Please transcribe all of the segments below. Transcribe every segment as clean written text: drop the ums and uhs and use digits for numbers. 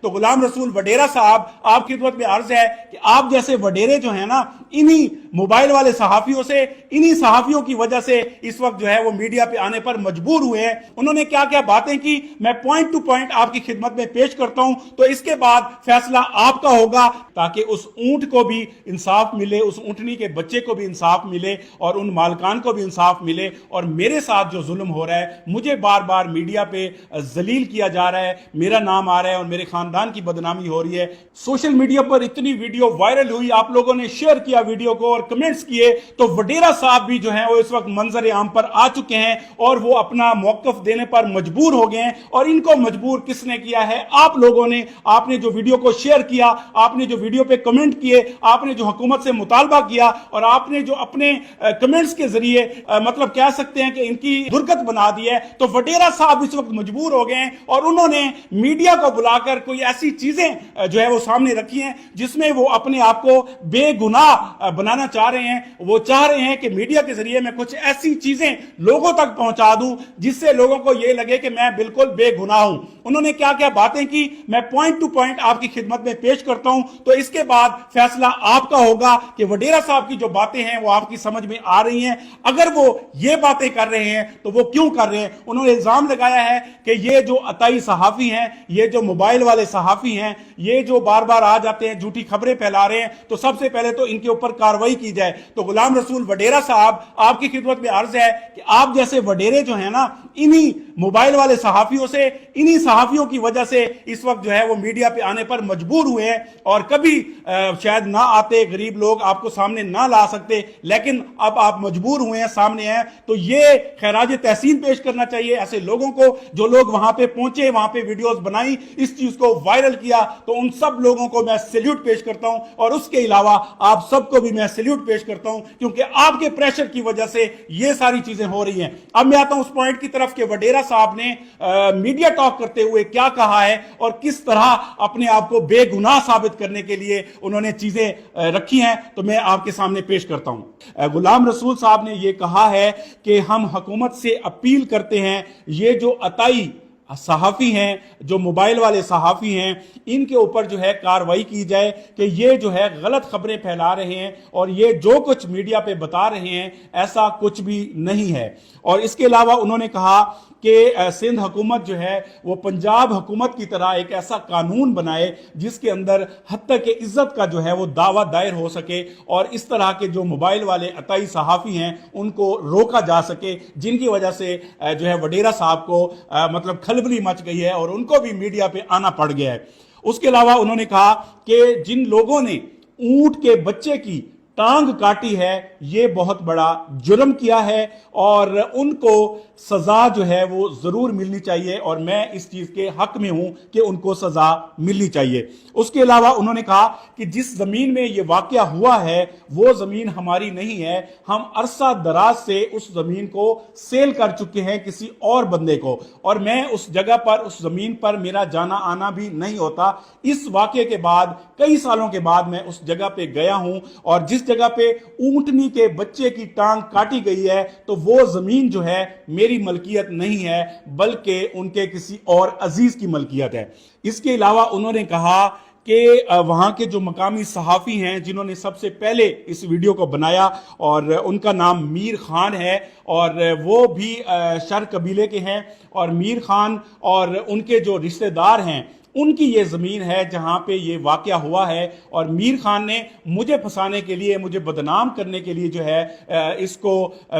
तो गुलाम रसूल वडेरा साहब, आपकी खिदमत में अर्ज है कि आप जैसे वडेरे जो है ना, इन्हीं मोबाइल वाले सहाफियों से, इन्हीं सहाफियों की वजह से इस वक्त जो है वो मीडिया पे आने पर मजबूर हुए हैं। उन्होंने क्या क्या बातें की, मैं पॉइंट टू पॉइंट आपकी खिदमत में पेश करता हूं, तो इसके बाद फैसला आपका होगा, ताकि उस ऊंट को भी इंसाफ मिले, उस ऊंटनी के बच्चे को भी इंसाफ मिले और उन मालकान को भी इंसाफ मिले। और मेरे साथ जो जुल्म हो रहा है, मुझे बार बार मीडिया पे जलील किया जा रहा है, मेरा नाम आ रहा है और मेरे खानदान की बदनामी हो रही है। सोशल मीडिया पर इतनी वीडियो वायरल हुई, आप लोगों ने शेयर किया वीडियो को और कमेंट्स किए, तो वडेरा साहब भी जो हैं वो इस वक्त मंजर आम पर आ चुके हैं और वो अपना मौकफ देने पर मजबूर हो गए हैं। और इनको मजबूर किसने किया है? आप लोगों ने। आपने जो वीडियो को शेयर किया, आपने जो वीडियो पे कमेंट किए, आपने जो हुकूमत से मुतालबा किया और आपने जो अपने कमेंट्स के जरिए मतलब कह सकते हैं कि इनकी दुर्गत बना दी है, तो वडेरा साहब इस वक्त मजबूर हो गए हैं और उन्होंने मीडिया को बुलाकर कोई ऐसी चीजें जो है वो सामने रखी हैं जिसमें वो अपने आप को बेगुनाह बनाना चाह रहे हैं। वो चाह रहे हैं कि मीडिया के जरिए मैं कुछ ऐसी चीजें लोगों तक पहुंचा दूं जिससे लोगों को यह लगे कि मैं बिल्कुल बेगुनाह हूं। उन्होंने क्या क्या बातें की, मैं पॉइंट टू पॉइंट आपकी खिदमत में पेश करता हूं, तो इसके बाद फैसला आपका होगा कि वडेरा साहब की जो बातें हैं वो आपकी समझ में आ रही हैं। अगर वो ये बातें कर रहे हैं तो वो क्यों कर रहे हैं? उन्होंने इल्जाम लगाया है कि ये जो अताई सहाफी हैं, ये जो मोबाइल वाले सहाफी हैं, ये जो बार बार आ जाते हैं, झूठी खबरें फैला रहे हैं, तो सबसे पहले तो इनके ऊपर कार्रवाई की जाए। तो गुलाम रसूल वडेरा साहब, आपकी खिदमत में अर्ज है कि आप जैसे वडेरे जो है ना, इन्हीं मोबाइल वाले सहाफियों से, इन्हीं सहाफियों की वजह से इस वक्त जो है वो मीडिया पे आने पर मजबूर हुए हैं और कभी शायद ना आते, गरीब लोग आपको सामने ना ला सकते, लेकिन अब आप मजबूर हुए हैं, सामने हैं। तो ये खैराज तहसीन पेश करना चाहिए ऐसे लोगों को, जो लोग वहां पे पहुंचे, वहां पे वीडियोस बनाई, इस चीज को वायरल किया, तो उन सब लोगों को मैं सैल्यूट पेश करता हूं। और उसके अलावा आप सबको भी मैं सैल्यूट पेश करता हूं, क्योंकि आपके प्रेशर की वजह से ये सारी चीजें हो रही हैं। अब मैं आता हूं उस पॉइंट की तरफ कि वडेरा साहब ने मीडिया टॉक करते हुए क्या कहा है और किस तरह अपने आप को बेगुनाह साबित करने के लिए उन्होंने चीजें रखी हैं, तो मैं आपके सामने पेश करता हूं। गुलाम रसूल साहब ने यह कहा है कि हम हुकूमत से अपील करते हैं, ये जो अताई सहाफी हैं, जो मोबाइल वाले सहाफी हैं, इनके ऊपर जो है कार्रवाई की जाए कि ये जो है गलत खबरें फैला रहे हैं और ये जो कुछ मीडिया पे बता रहे हैं ऐसा कुछ भी नहीं है। और इसके अलावा उन्होंने कहा कि सिंध हुकूमत जो है वो पंजाब हुकूमत की तरह एक ऐसा कानून बनाए जिसके अंदर हत्या के इज्जत का जो है वो दावा दायर हो सके और इस तरह के जो मोबाइल वाले अताई सहाफी हैं उनको रोका जा सके, जिनकी वजह से जो है वडेरा साहब को मतलब खलबली मच गई है और उनको भी मीडिया पे आना पड़ गया है। उसके अलावा उन्होंने कहा कि जिन लोगों ने ऊंट के बच्चे की टांग काटी है, ये बहुत बड़ा जुर्म किया है और उनको सजा जो है वो जरूर मिलनी चाहिए और मैं इस चीज के हक में हूं कि उनको सजा मिलनी चाहिए। उसके अलावा उन्होंने कहा कि जिस जमीन में ये वाकया हुआ है वो जमीन हमारी नहीं है, हम अरसा दराज से उस जमीन को सेल कर चुके हैं किसी और बंदे को और मैं उस जगह पर, उस जमीन पर मेरा जाना आना भी नहीं होता। इस वाकये के बाद, कई सालों के बाद मैं उस जगह पे गया हूं और जिस जगह पे ऊंटनी के बच्चे की टांग काटी गई है तो वो जमीन जो है मेरी मलकियत नहीं है बल्कि उनके किसी और अजीज की मलकियत है। इसके अलावा उन्होंने कहा कि वहां के जो मकामी सहाफी हैं जिन्होंने सबसे पहले इस वीडियो को बनाया और उनका नाम मीर खान है और वो भी शर कबीले के हैं और मीर खान और उनके जो रिश्तेदार हैं उनकी ये ज़मीन है जहां पे ये वाकया हुआ है और मीर खान ने मुझे फंसाने के लिए, मुझे बदनाम करने के लिए जो है इसको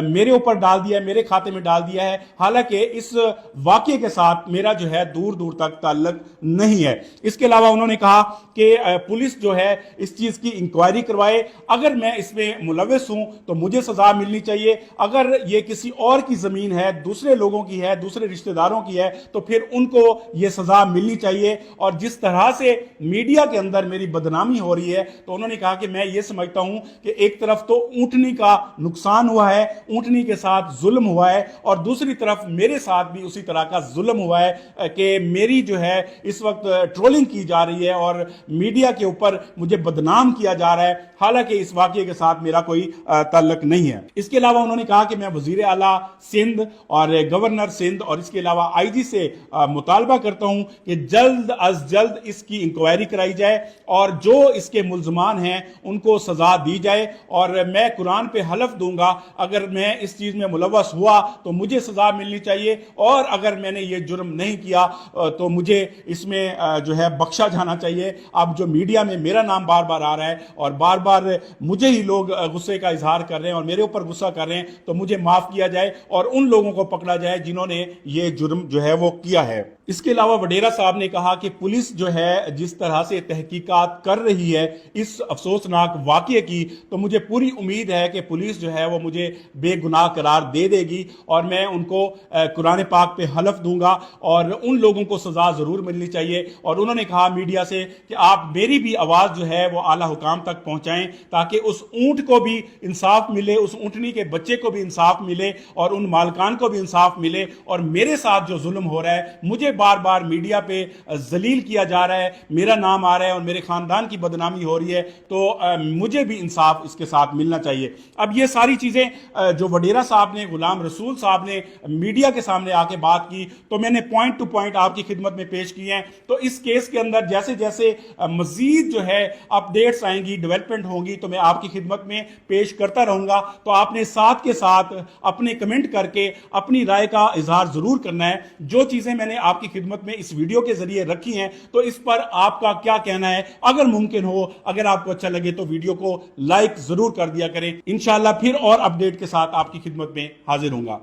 मेरे ऊपर डाल दिया, मेरे खाते में डाल दिया है। हालांकि इस वाकये के साथ मेरा जो है दूर दूर तक ताल्लुक नहीं है। इसके अलावा उन्होंने कहा कि पुलिस जो है इस चीज़ की इंक्वायरी करवाए, अगर मैं इसमें मुलविस हूं तो मुझे सजा मिलनी चाहिए, अगर ये किसी और की ज़मीन है, दूसरे लोगों की है, दूसरे रिश्तेदारों की है तो फिर उनको ये सजा मिलनी चाहिए। और जिस तरह से मीडिया के अंदर मेरी बदनामी हो रही है तो उन्होंने कहा कि मैं ये समझता हूं कि एक तरफ तो ऊंटनी का नुकसान हुआ है, ऊंटनी के साथ जुल्म हुआ है और दूसरी तरफ मेरे साथ भी उसी तरह का जुल्म हुआ है कि मेरी जो है इस वक्त ट्रोलिंग की जा रही है और मीडिया के ऊपर मुझे बदनाम किया जा रहा है, हालांकि इस वाकये के साथ मेरा कोई ताल्लुक नहीं है। इसके अलावा उन्होंने कहा कि मैं वजीर आला सिंध और गवर्नर सिंध और इसके अलावा आईजी से मुतालबा करता हूं कि जल्द از جلد اس کی انکوائری کرائی جائے اور جو اس کے ملزمان ہیں ان کو سزا دی جائے، اور میں قرآن پہ حلف دوں گا اگر میں اس چیز میں ملوث ہوا تو مجھے سزا ملنی چاہیے، اور اگر میں نے یہ جرم نہیں کیا تو مجھے اس میں جو ہے بخشا جانا چاہیے۔ اب جو میڈیا میں میرا نام بار بار آ رہا ہے اور بار بار مجھے ہی لوگ غصے کا اظہار کر رہے ہیں اور میرے اوپر غصہ کر رہے ہیں، تو مجھے معاف کیا جائے اور ان لوگوں کو پکڑا جائے جنہوں نے یہ جرم جو ہے وہ کیا ہے۔ اس کے علاوہ وڈیرا صاحب نے کہا کہ پولیس جو ہے جس طرح سے تحقیقات کر رہی ہے اس افسوسناک واقعے کی، تو مجھے پوری امید ہے کہ پولیس جو ہے وہ مجھے بے گناہ قرار دے دے گی، اور میں ان کو قرآن پاک پہ حلف دوں گا اور ان لوگوں کو سزا ضرور ملنی چاہیے۔ اور انہوں نے کہا میڈیا سے کہ آپ میری بھی آواز جو ہے وہ اعلیٰ حکام تک پہنچائیں تاکہ اس اونٹ کو بھی انصاف ملے، اس اونٹنی کے بچے کو بھی انصاف ملے اور ان مالکان کو بھی انصاف ملے، اور میرے ساتھ جو ظلم ہو رہا ہے، مجھے بار بار میڈیا پہ ذلیل کیا جا رہا ہے، میرا نام آ رہا ہے اور میرے خاندان کی بدنامی ہو رہی ہے، تو مجھے بھی انصاف اس کے ساتھ ملنا چاہیے۔ اب یہ ساری چیزیں جو وڈیرا صاحب نے، غلام رسول صاحب نے میڈیا کے سامنے آ کے بات کی، تو میں نے پوائنٹ ٹو پوائنٹ آپ کی خدمت میں پیش کی ہیں۔ تو اس کیس کے اندر جیسے جیسے مزید جو ہے اپڈیٹس آئیں گی، ڈیولپمنٹ ہوں گی، تو میں آپ کی خدمت میں پیش کرتا رہوں گا۔ تو آپ نے ساتھ کے ساتھ اپنے کمنٹ کر کے اپنی رائے کا اظہار ضرور کرنا ہے۔ جو چیزیں میں نے آپ کی خدمت میں اس ویڈیو کے ذریعے رکھی ہیں تو اس پر آپ کا کیا کہنا ہے، اگر ممکن ہو، اگر آپ کو اچھا لگے تو ویڈیو کو لائک ضرور کر دیا کریں۔ انشاءاللہ پھر اور اپڈیٹ کے ساتھ آپ کی خدمت میں حاضر ہوں گا۔